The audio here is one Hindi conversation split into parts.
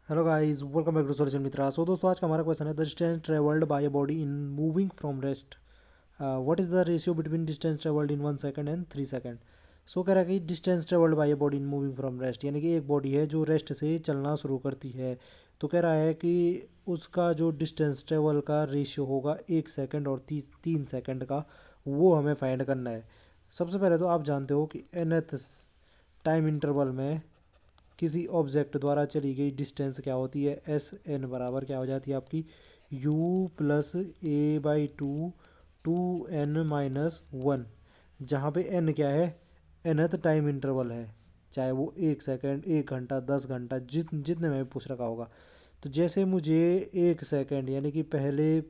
Hello guys, welcome back to solution Mitra. So दोस्तों, आज का हमारा क्वेश्चन है the distance travelled by a body in moving from rest, what is the ratio between distance travelled in 1 second and 3 second. So कह रहा है कि distance travelled by a body in moving from rest, यानी कि एक बॉडी है जो रेस्ट से चलना शुरू करती है। तो कह रहा है कि उसका जो डिस्टेंस ट्रेवल का रेशियो होगा 1 सेकंड और 3 सेकंड का, वो हमें फाइंड करना है। सबसे पहले तो आप जानते हो कि nth टाइम इंटरवल में किसी ऑब्जेक्ट द्वारा चली गई डिस्टेंस क्या होती है, एस एन बराबर क्या हो जाती है आपकी, U plus A by two two N minus one, जहाँ पे एन क्या है, nth टाइम इंटरवल है, चाहे वो 1 सेकंड, 1 घंटा, 10 घंटा, जितने में भी पूछ रखा होगा। तो जैसे मुझे 1 सेकंड यानी कि पहले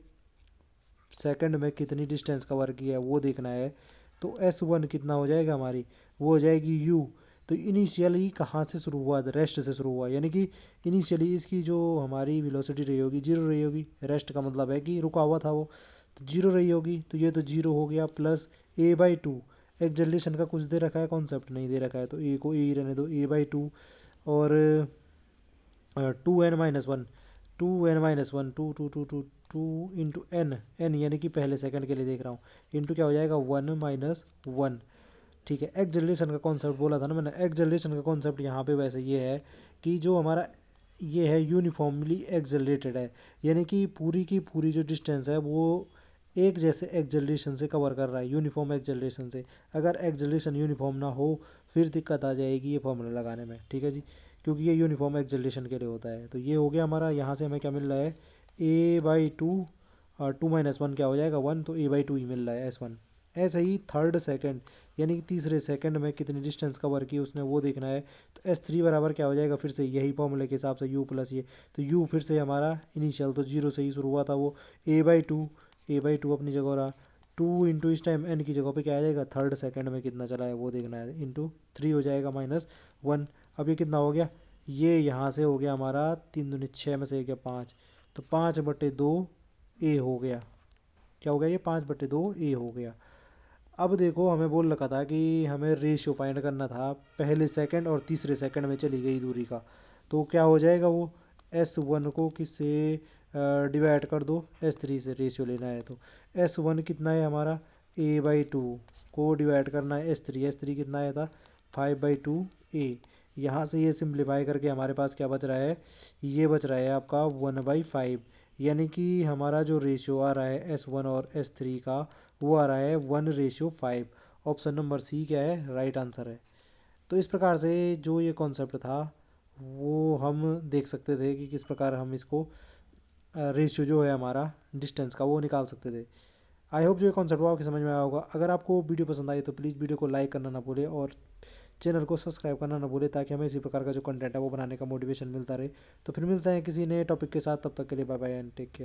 सेकंड में कितनी डिस्टेंस कवर की है वो देखना है, तो एस वन कितना हो जाएगा हमारी, वो हो जाएगी यू। तो इनिशियली कहाँ से शुरू हुआ, रेस्ट से शुरू हुआ, यानी कि इनिशियली इसकी जो हमारी वेलोसिटी रही होगी जीरो रही होगी। रेस्ट का मतलब है कि रुका हुआ था वो, तो जीरो रही होगी, तो ये तो जीरो हो गया, plus A by to. Acceleration का कुछ दे रखा है, कॉन्सेप्ट नहीं दे रखा है, तो ए को ए ही रहने दो, ए बाई टू। और two N minus one, two N minus one, two two two two two into N, N यानी कि पहले सेकंड के लिए देख रहा हूँ, इंटू क्या हो जाएगा, वन माइनस वन। ठीक है, एक्सेलरेशन का कॉन्सेप्ट बोला था ना मैंने। एक्सेलरेशन का कॉन्सेप्ट यहाँ पे वैसे ये है कि जो हमारा ये है यूनिफॉर्मली एक्सेलरेटेड है, यानी कि पूरी की पूरी जो डिस्टेंस है वो एक जैसे एक्सेलरेशन से कवर कर रहा है, यूनिफॉर्म एक्सेलरेशन से। अगर एक्सेलरेशन यूनिफॉर्म ना हो फिर दिक्कत आ जाएगी ये फॉर्मूला लगाने में, ठीक है जी, क्योंकि ये यूनिफॉर्म एक्सेलरेशन के लिए होता है। तो ये हो गया हमारा, यहाँ से हमें क्या मिल रहा है, ए बाई टू, और टू माइनस वन क्या हो जाएगा, वन, तो ए बाई टू ही मिल रहा है, एस वन। ऐसे ही थर्ड सेकंड यानी कि तीसरे सेकंड में कितनी डिस्टेंस कवर की उसने वो देखना है, तो एस थ्री बराबर क्या हो जाएगा, फिर से यही फॉर्मूले के हिसाब से यू प्लस ये, तो यू फिर से हमारा इनिशियल तो जीरो से ही शुरू हुआ था वो, A by two, A by two अपनी जगह रहा, टू इंटू इस टाइम एन की जगह पे क्या आ जाएगा, थर्ड सेकंड में कितना चला है वो देखना है, इंटू थ्री हो जाएगा माइनस वन। अब ये कितना हो गया, ये यहाँ से हो गया हमारा तीन दूनी छः में से गया पाँच, तो 5/2 ए हो गया। क्या हो गया, ये 5/2 ए हो गया। अब देखो, हमें बोल रखा था कि हमें रेशियो फाइंड करना था पहले सेकंड और तीसरे सेकंड में चली गई दूरी का। तो क्या हो जाएगा वो, एस वन को किससे डिवाइड कर दो, एस थ्री से रेशियो लेना है, तो एस वन कितना है हमारा, ए बाई टू को डिवाइड करना है एस थ्री, एस थ्री कितना आया था, 5/2 ए। यहाँ से ये सिंप्लीफाई करके हमारे पास क्या बच रहा है, ये बच रहा है आपका 1/5, यानी कि हमारा जो रेशियो आ रहा है एस वन और एस थ्री का, वो आ रहा है 1/5। ऑप्शन नंबर सी क्या है, राइट आंसर है। तो इस प्रकार से जो ये कॉन्सेप्ट था वो हम देख सकते थे कि किस प्रकार हम इसको रेशियो जो है हमारा डिस्टेंस का वो निकाल सकते थे। आई होप जो ये कॉन्सेप्ट आपको समझ में आया होगा। अगर आपको वीडियो पसंद आई तो प्लीज़ वीडियो को लाइक करना ना भूले और चैनल को सब्सक्राइब करना ना भूले, ताकि हमें इसी प्रकार का जो कंटेंट है वो बनाने का मोटिवेशन मिलता रहे। तो फिर मिलते हैं किसी नए टॉपिक के साथ, तब तक के लिए bye bye and take care.